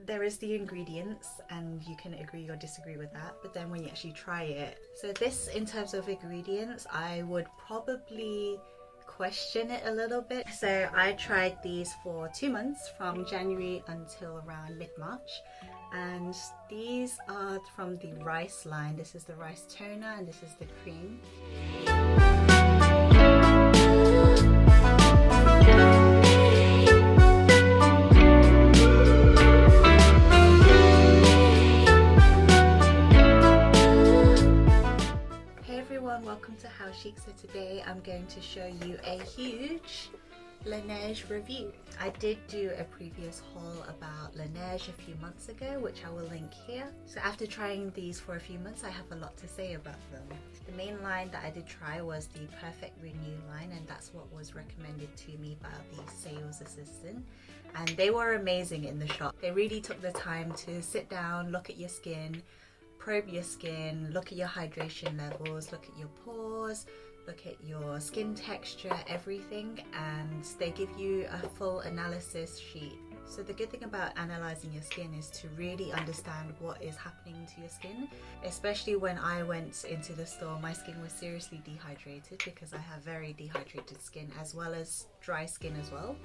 there is the ingredients and you can agree or disagree with that, but then when you actually try it, so this, in terms of ingredients, I would probably question it a little bit. So I tried these for 2 months, from January until around mid-March, and these are from the rice line. This is the rice toner and this is the cream. Welcome to Hau Chic. So today I'm going to show you a huge Laneige review. I did do a previous haul about Laneige a few months ago, which I will link here. So after trying these for a few months, I have a lot to say about them. The main line that I did try was the Perfect Renew line, and that's what was recommended to me by the sales assistant. And they were amazing in the shop. They really took the time to sit down, look at your skin, probe your skin, look at your hydration levels, look at your pores, look at your skin texture, everything, and they give you a full analysis sheet. So the good thing about analyzing your skin is to really understand what is happening to your skin. Especially when I went into the store, my skin was seriously dehydrated because I have very dehydrated skin as well as dry skin as well.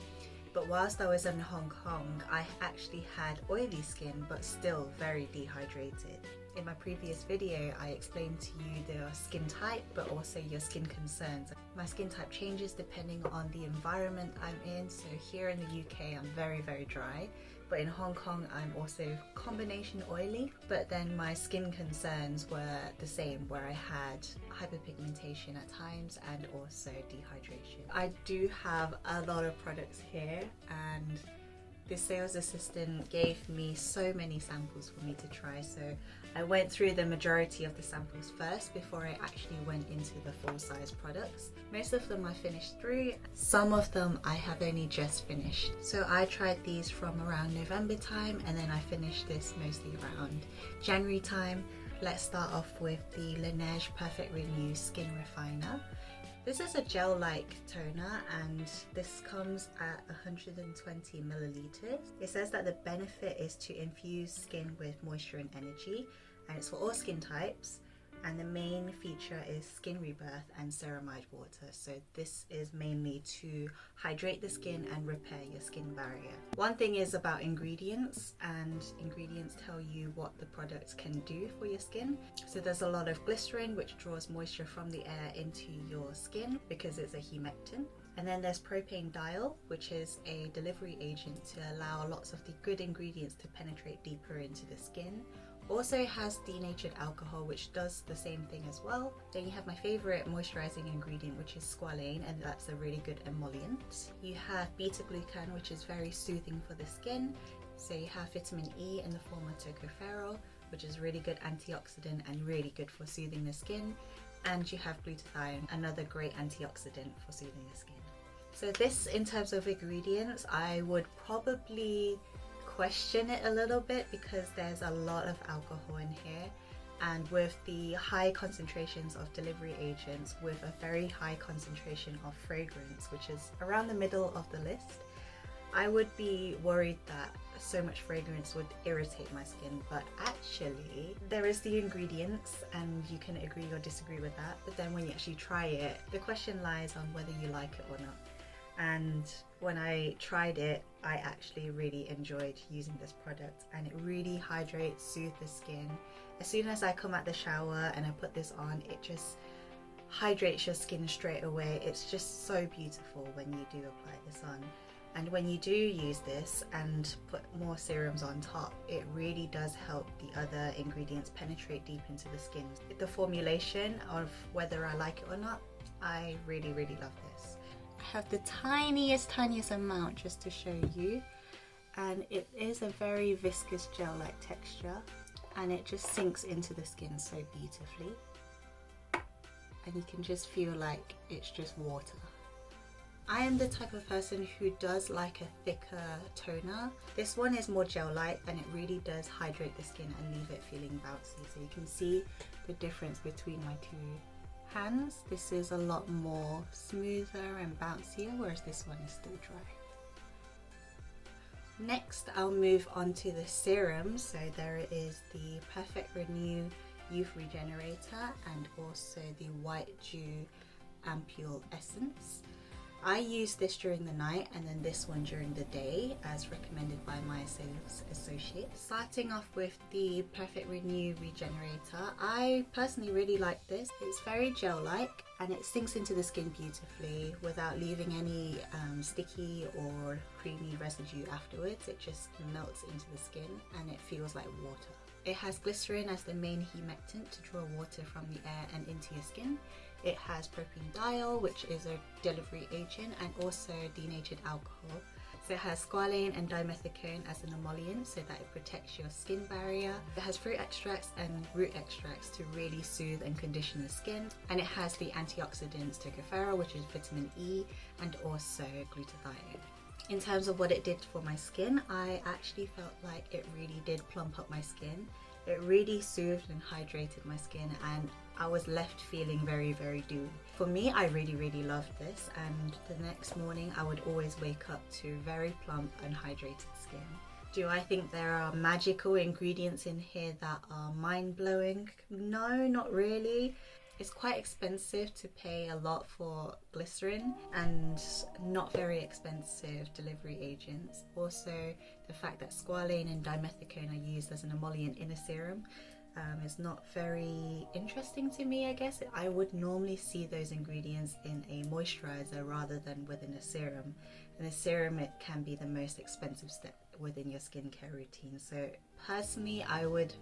But whilst I was in Hong Kong, I actually had oily skin but still very dehydrated. In my previous video, I explained to you the skin type, but also your skin concerns. My skin type changes depending on the environment I'm in. So here in the UK, I'm very, very dry. But in Hong Kong, I'm also combination oily. But then my skin concerns were the same, where I had hyperpigmentation at times and also dehydration. I do have a lot of products here, and the sales assistant gave me so many samples for me to try, so I went through the majority of the samples first before I actually went into the full-size products. Most of them I finished through, some of them I have only just finished. So I tried these from around November time, and then I finished this mostly around January time. Let's start off with the Laneige Perfect Renew Skin Refiner. This is a gel-like toner, and this comes at 120 milliliters. It says that the benefit is to infuse skin with moisture and energy, and it's for all skin types. And the main feature is skin rebirth and ceramide water. So this is mainly to hydrate the skin and repair your skin barrier. One thing is about ingredients, and ingredients tell you what the products can do for your skin. So there's a lot of glycerin, which draws moisture from the air into your skin because it's a humectant. And then there's propane diol, which is a delivery agent to allow lots of the good ingredients to penetrate deeper into the skin. Also has denatured alcohol, which does the same thing as well. Then you have my favorite moisturizing ingredient, which is squalane, and that's a really good emollient. You have beta glucan, which is very soothing for the skin. So you have vitamin E in the form of tocopherol, which is really good antioxidant and really good for soothing the skin. And you have glutathione, another great antioxidant for soothing the skin. So this, in terms of ingredients, I would probably question it a little bit because there's a lot of alcohol in here, and with the high concentrations of delivery agents with a very high concentration of fragrance, which is around the middle of the list, I would be worried that so much fragrance would irritate my skin. But actually there is the ingredients and you can agree or disagree with that, but then when you actually try it, the question lies on whether you like it or not. And when I tried it, I actually really enjoyed using this product, and it really hydrates, soothes the skin. As soon as I come out the shower and I put this on, it just hydrates your skin straight away. It's just so beautiful when you do apply this on. And when you do use this and put more serums on top, it really does help the other ingredients penetrate deep into the skin. The formulation of whether I like it or not, I really, really love this. I have the tiniest amount just to show you, and it is a very viscous gel-like texture, and it just sinks into the skin so beautifully, and you can just feel like it's just water. I am the type of person who does like a thicker toner. This one is more gel-like, and it really does hydrate the skin and leave it feeling bouncy. So you can see the difference between my two hands. This is a lot more smoother and bouncier, whereas this one is still dry. Next, I'll move on to the serum. So there is the Perfect Renew Youth Regenerator and also the White Dew Ampule Essence. I use this during the night and then this one during the day as recommended by my sales associate. Starting off with the Perfect Renew Regenerator, I personally really like this. It's very gel-like and it sinks into the skin beautifully without leaving any sticky or creamy residue afterwards. It just melts into the skin and it feels like water. It has glycerin as the main humectant to draw water from the air and into your skin. It has propanediol, which is a delivery agent, and also denatured alcohol. So it has squalane and dimethicone as an emollient so that it protects your skin barrier. It has fruit extracts and root extracts to really soothe and condition the skin. And it has the antioxidants tocopherol, which is vitamin E, and also glutathione. In terms of what it did for my skin, I actually felt like it really did plump up my skin. It really soothed and hydrated my skin and I was left feeling very, very dewy. For me, I really loved this, and the next morning I would always wake up to very plump and hydrated skin. Do I think there are magical ingredients in here that are mind-blowing? No, not really. It's quite expensive to pay a lot for glycerin and not very expensive delivery agents. Also, the fact that squalane and dimethicone are used as an emollient in a serum is not very interesting to me, I guess. I would normally see those ingredients in a moisturizer rather than within a serum. In a serum, it can be the most expensive step within your skincare routine. So personally, I would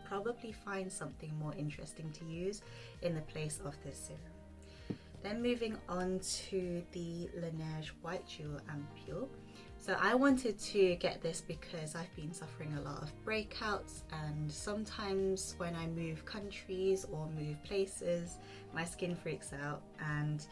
probably find something more interesting to use in the place of this serum. Then moving on to the Laneige White Dew Ampule. So I wanted to get this because I've been suffering a lot of breakouts, and sometimes when I move countries or move places, my skin freaks out and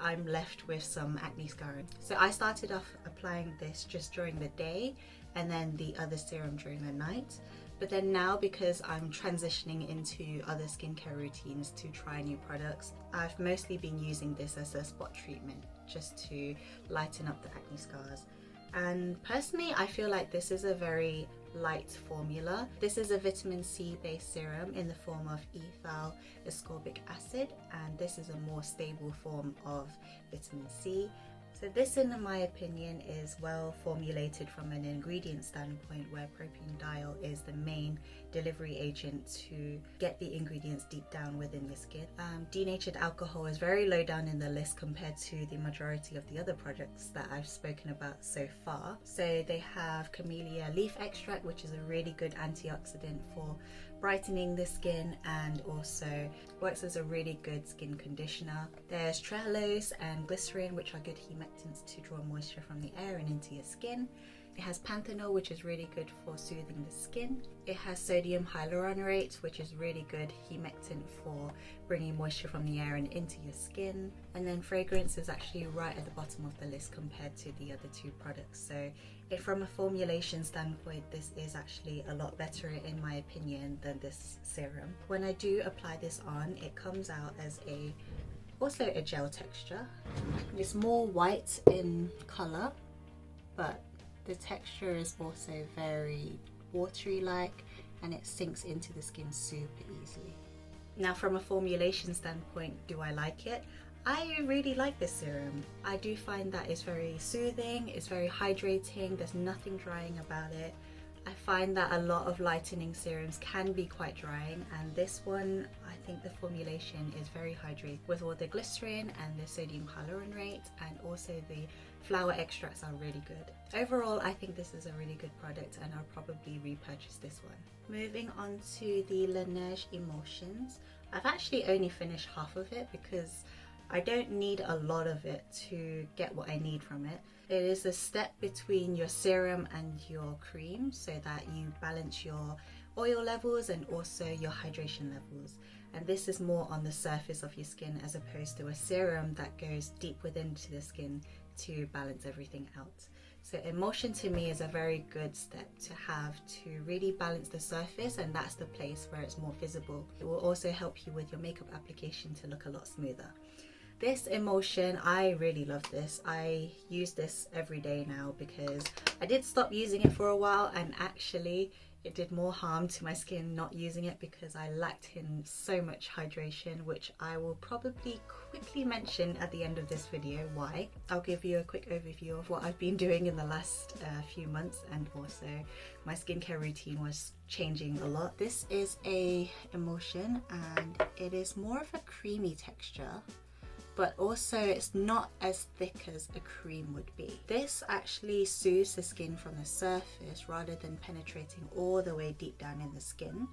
I'm left with some acne scarring. So I started off applying this just during the day and then the other serum during the night. But then now, because I'm transitioning into other skincare routines to try new products, I've mostly been using this as a spot treatment just to lighten up the acne scars. And personally, I feel like this is a very light formula. This is a vitamin C based serum in the form of ethyl ascorbic acid, and this is a more stable form of vitamin C. So this, in my opinion, is well formulated from an ingredient standpoint, where propanediol is the main delivery agent to get the ingredients deep down within the skin. Denatured alcohol is very low down in the list compared to the majority of the other products that I've spoken about so far. So they have camellia leaf extract, which is a really good antioxidant for brightening the skin and also works as a really good skin conditioner. There's trehalose and glycerin, which are good humectants to draw moisture from the air and into your skin. It has panthenol, which is really good for soothing the skin. It has sodium hyaluronate, which is really good humectant for bringing moisture from the air and into your skin. And then fragrance is actually right at the bottom of the list compared to the other two products. So from a formulation standpoint, this is actually a lot better in my opinion than this serum. When I do apply this on, it comes out as also a gel texture. It's more white in color, but the texture is also very watery like, and it sinks into the skin super easily. Now, from a formulation standpoint, do I like it? I really like this serum. I do find that it's very soothing, it's very hydrating, there's nothing drying about it. I find that a lot of lightening serums can be quite drying, and this one, I think the formulation is very hydrating with all the glycerin and the sodium hyaluronate, and also the flower extracts are really good. Overall, I think this is a really good product and I'll probably repurchase this one. Moving on to the Laneige Emulsions. I've actually only finished half of it because I don't need a lot of it to get what I need from it. It is a step between your serum and your cream so that you balance your oil levels and also your hydration levels. And this is more on the surface of your skin as opposed to a serum that goes deep within to the skin to balance everything out. So emulsion to me is a very good step to have to really balance the surface, and that's the place where it's more visible. It will also help you with your makeup application to look a lot smoother. This emulsion, I really love this. I use this every day now because I did stop using it for a while, and actually it did more harm to my skin not using it because I lacked in so much hydration, which I will probably quickly mention at the end of this video why. I'll give you a quick overview of what I've been doing in the last few months, and also my skincare routine was changing a lot. This is a emulsion and it is more of a creamy texture, but also it's not as thick as a cream would be. This actually soothes the skin from the surface rather than penetrating all the way deep down in the skin.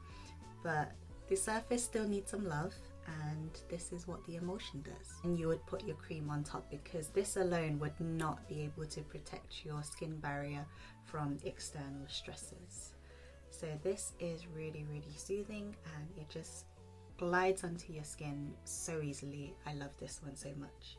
But the surface still needs some love, and this is what the emulsion does. And you would put your cream on top because this alone would not be able to protect your skin barrier from external stresses. So this is really, really soothing, and it just glides onto your skin so easily. I love this one so much.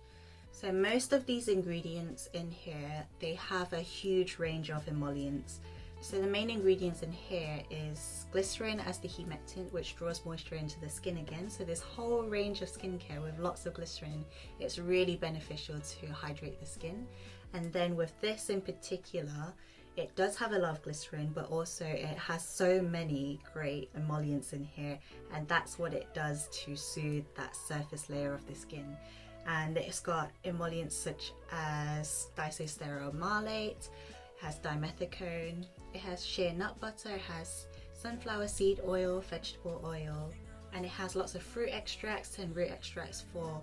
So most of these ingredients in here, they have a huge range of emollients. So the main ingredients in here is glycerin as the humectant, which draws moisture into the skin again. So this whole range of skincare with lots of glycerin, it's really beneficial to hydrate the skin. And then with this in particular, it does have a lot of glycerin, but also it has so many great emollients in here, and that's what it does to soothe that surface layer of the skin. And it's got emollients such as disostearoyl malate, has dimethicone, it has shea nut butter, it has sunflower seed oil, vegetable oil, and it has lots of fruit extracts and root extracts for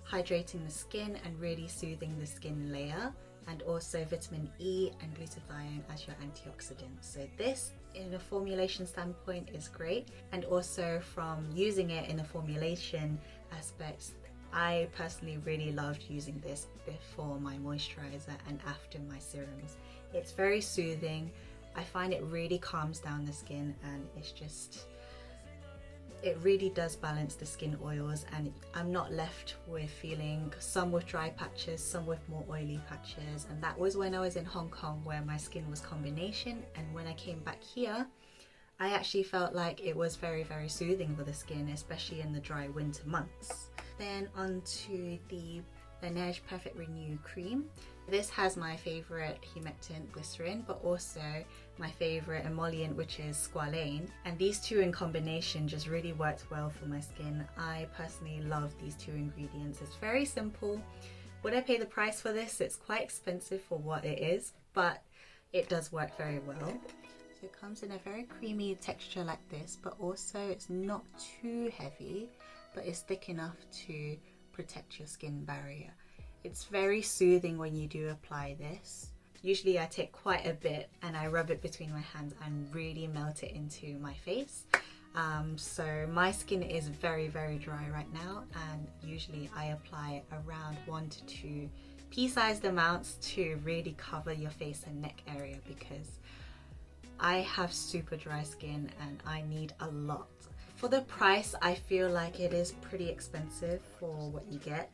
hydrating the skin and really soothing the skin layer, and also vitamin E and glutathione as your antioxidants. So this, in a formulation standpoint, is great, and also from using it in a formulation aspects, I personally really loved using this before my moisturizer and after my serums. It's very soothing. I find it really calms down the skin, and it's just, it really does balance the skin oils, and I'm not left with feeling some with dry patches, some with more oily patches. And that was when I was in Hong Kong, where my skin was combination, and when I came back here, I actually felt like it was very, very soothing for the skin, especially in the dry winter months. Then onto the Laneige Perfect Renew cream. This has my favorite humectant, glycerin, but also my favorite emollient, which is squalane, and these two in combination just really worked well for my skin. I personally love these two ingredients. It's very simple. Would I pay the price for this? It's quite expensive for what it is, but it does work very well. So it comes in a very creamy texture like this, but also it's not too heavy, but it's thick enough to protect your skin barrier. It's very soothing when you do apply this. Usually I take quite a bit and I rub it between my hands and really melt it into my face. So my skin is very, very dry right now, and usually I apply around 1 to 2 pea-sized amounts to really cover your face and neck area, because I have super dry skin and I need a lot. For the price, I feel like it is pretty expensive for what you get,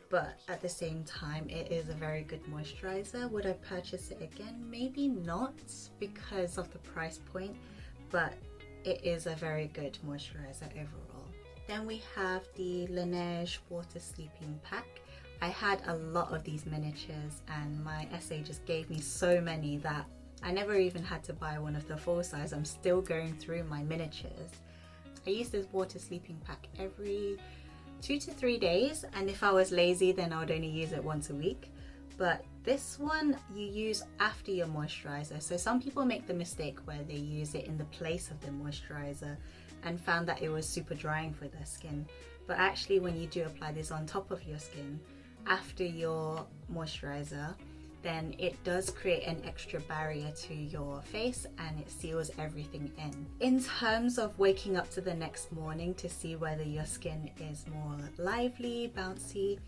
but at the same time, it is a very good moisturizer. Would I purchase it again? Maybe not because of the price point, but it is a very good moisturizer overall. Then we have the Laneige Water Sleeping Pack. I had a lot of these miniatures, and my SA just gave me so many that I never even had to buy one of the full size. I'm still going through my miniatures. I use this water sleeping pack every 2 to 3 days, and if I was lazy then I would only use it once a week. But this one you use after your moisturizer. So some people make the mistake where they use it in the place of the moisturizer and found that it was super drying for their skin. But actually, when you do apply this on top of your skin after your moisturizer, then it does create an extra barrier to your face and it seals everything in. In terms of waking up to the next morning to see whether your skin is more lively, bouncy,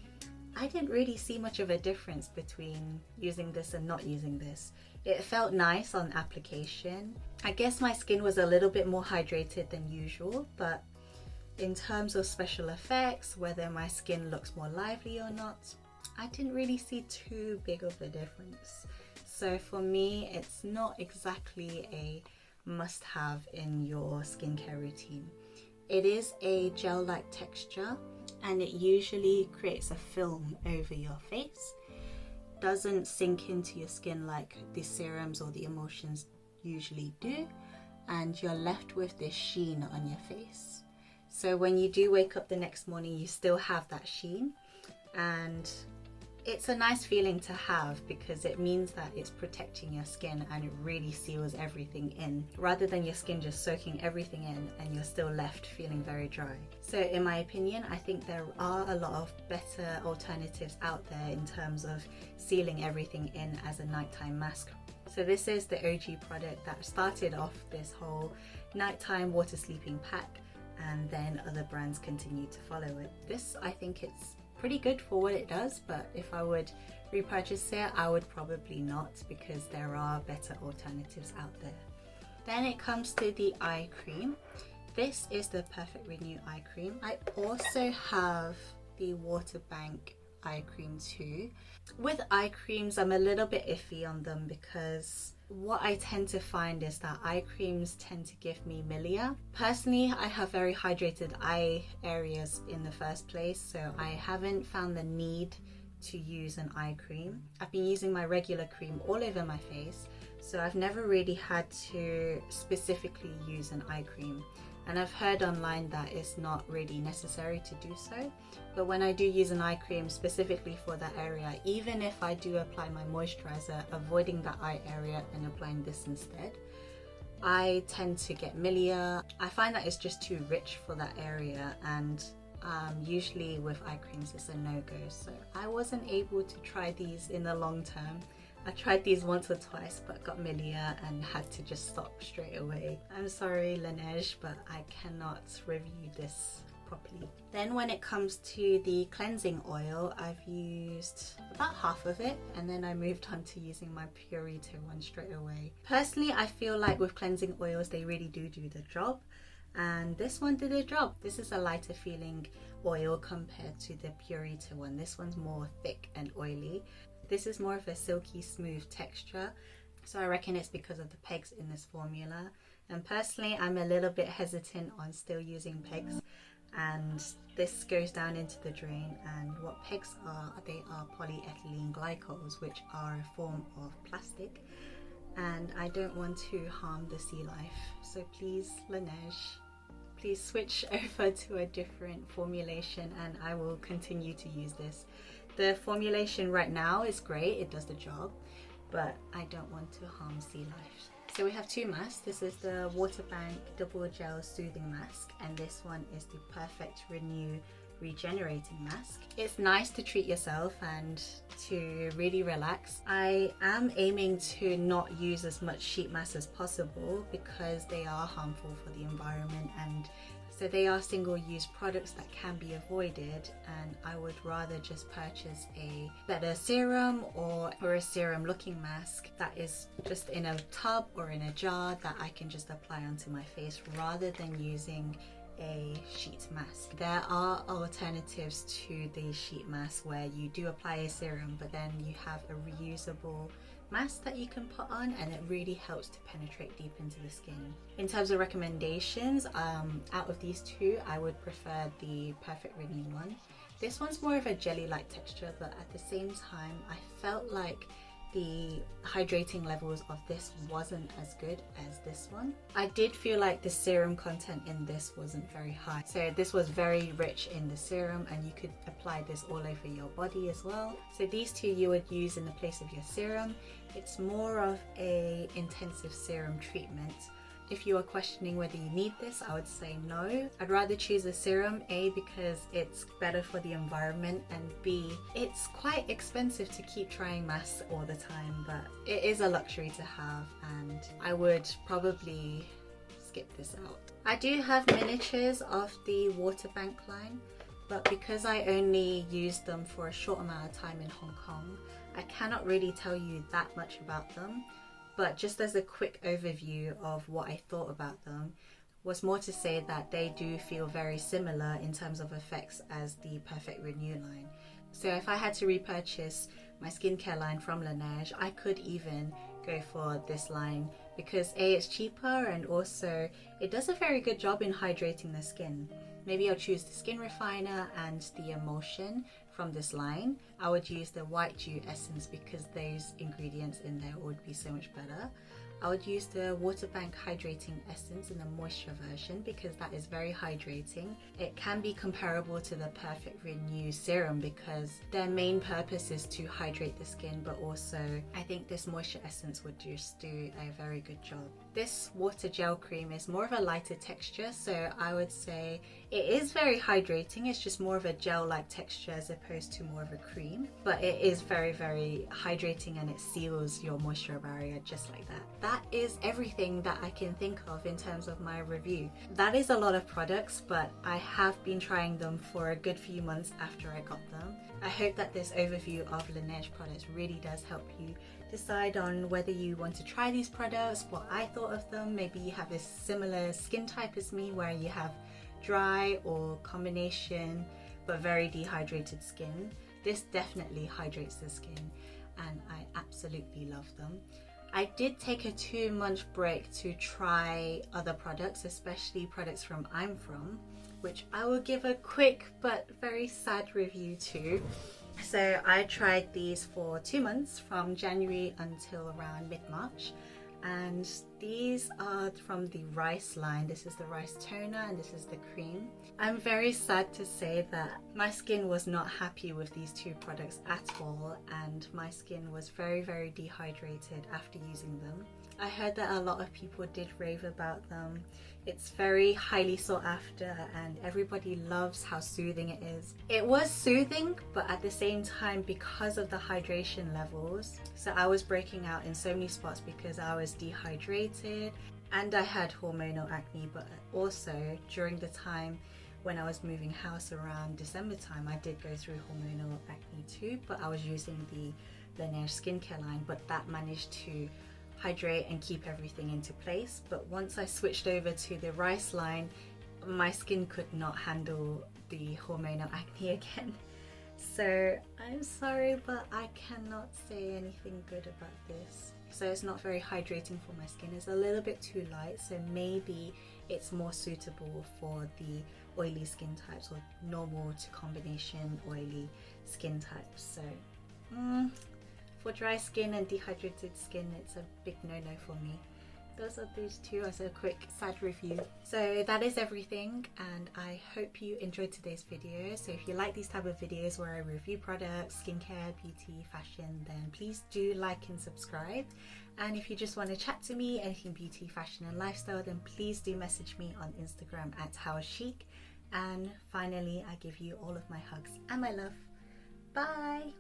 I didn't really see much of a difference between using this and not using this. It felt nice on application. I guess my skin was a little bit more hydrated than usual, but in terms of special effects, whether my skin looks more lively or not, I didn't really see too big of a difference. So for me, it's not exactly a must-have in your skincare routine. It is a gel-like texture, and it usually creates a film over your face. Doesn't sink into your skin like the serums or the emulsions usually do, and you're left with this sheen on your face. So when you do wake up the next morning, you still have that sheen, and it's a nice feeling to have because it means that it's protecting your skin and it really seals everything in, rather than your skin just soaking everything in and you're still left feeling very dry. So in my opinion, I think there are a lot of better alternatives out there in terms of sealing everything in as a nighttime mask. So this is the OG product that started off this whole nighttime water sleeping pack, and then other brands continue to follow it. This, I think it's pretty good for what it does, but if I would repurchase it, I would probably not, because there are better alternatives out there. Then it comes to the eye cream. This is the Perfect Renew eye cream. I also have the Water Bank eye cream too. With eye creams, I'm a little bit iffy on them because what I tend to find is that eye creams tend to give me milia. Personally, I have very hydrated eye areas in the first place, so I haven't found the need to use an eye cream. I've been using my regular cream all over my face, so I've never really had to specifically use an eye cream. And I've heard online that it's not really necessary to do so. But when I do use an eye cream specifically for that area, even if I do apply my moisturizer, avoiding that eye area and applying this instead, I tend to get milia. I find that it's just too rich for that area, and usually with eye creams it's a no-go. So I wasn't able to try these in the long term. I tried these once or twice but got milia and had to just stop straight away. I'm sorry Laneige, but I cannot review this properly. Then when it comes to the cleansing oil, I've used about half of it, and then I moved on to using my Purito one straight away. Personally, I feel like with cleansing oils they really do the job, and this one did the job. This is a lighter feeling oil compared to the Purito one. This one's more thick and oily. This is more of a silky smooth texture, so I reckon it's because of the pegs in this formula. And personally, I'm a little bit hesitant on still using pegs, and this goes down into the drain. And what pegs are, they are polyethylene glycols, which are a form of plastic, and I don't want to harm the sea life. So please, Laneige, please switch over to a different formulation and I will continue to use this. The formulation right now is great, it does the job, but I don't want to harm sea life. So we have two masks. This is the Water Bank Double Gel Soothing Mask, and this one is the Perfect Renew Regenerating Mask. It's nice to treat yourself and to really relax. I am aiming to not use as much sheet masks as possible because they are harmful for the environment, and so they are single-use products that can be avoided, and I would rather just purchase a better serum or a serum looking mask that is just in a tub or in a jar that I can just apply onto my face, rather than using a sheet mask. There are alternatives to the sheet mask where you do apply a serum, but then you have a reusable mask that you can put on, and it really helps to penetrate deep into the skin. In terms of recommendations, out of these two, I would prefer the Perfect Renew one. This one's more of a jelly-like texture, but at the same time, I felt like the hydrating levels of this wasn't as good as this one. I did feel like the serum content in this wasn't very high. So this was very rich in the serum, and you could apply this all over your body as well. So these two you would use in the place of your serum. It's more of a intensive serum treatment. If you are questioning whether you need this, I would say no. I'd rather choose a serum, A, because it's better for the environment, and B, it's quite expensive to keep trying masks all the time, but it is a luxury to have, and I would probably skip this out. I do have miniatures of the Water Bank line, but because I only used them for a short amount of time in Hong Kong, I cannot really tell you that much about them. But just as a quick overview of what I thought about them, was more to say that they do feel very similar in terms of effects as the Perfect Renew line. So if I had to repurchase my skincare line from Lineage, I could even go for this line because A, it's cheaper, and also it does a very good job in hydrating the skin. Maybe I'll choose the skin refiner and the emulsion from this line. I would use the white dew essence because those ingredients in there would be so much better. I would use the Water Bank Hydrating Essence in the moisture version because that is very hydrating. It can be comparable to the Perfect Renew Serum because their main purpose is to hydrate the skin, but also I think this moisture essence would just do a very good job. This water gel cream is more of a lighter texture, so I would say it is very hydrating. It's just more of a gel-like texture as opposed to more of a cream, but it is very, very hydrating and it seals your moisture barrier just like that. That is everything that I can think of in terms of my review. That is a lot of products, but I have been trying them for a good few months after I got them. I hope that this overview of Laneige products really does help you decide on whether you want to try these products, what I thought of them. Maybe you have a similar skin type as me where you have dry or combination but very dehydrated skin. This definitely hydrates the skin and I absolutely love them. I did take a 2-month break to try other products, especially products from I'm From, which I will give a quick but very sad review to. So I tried these for 2 months from January until around mid-March, and these are from the rice line. This is the rice toner and this is the cream. I'm very sad to say that my skin was not happy with these two products at all, and my skin was very, very dehydrated after using them. I heard that a lot of people did rave about them. It's very highly sought after and everybody loves how soothing it is. It was soothing, but at the same time, because of the hydration levels, so I was breaking out in so many spots because I was dehydrated and I had hormonal acne, but also during the time when I was moving house around December time, I did go through hormonal acne too, but I was using the Laneige skincare line, but that managed to hydrate and keep everything into place. But once I switched over to the rice line, my skin could not handle the hormonal acne again. So I'm sorry, but I cannot say anything good about this. So it's not very hydrating for my skin. It's a little bit too light, so maybe it's more suitable for the oily skin types or normal to combination oily skin types. So for dry skin and dehydrated skin, it's a big no-no for me. Those are these two as a quick sad review. So that is everything, and I hope you enjoyed today's video. So if you like these type of videos where I review products, skincare, beauty, fashion, then please do like and subscribe. And if you just want to chat to me, anything beauty, fashion and lifestyle, then please do message me on Instagram at Hau Chic. And finally, I give you all of my hugs and my love. Bye!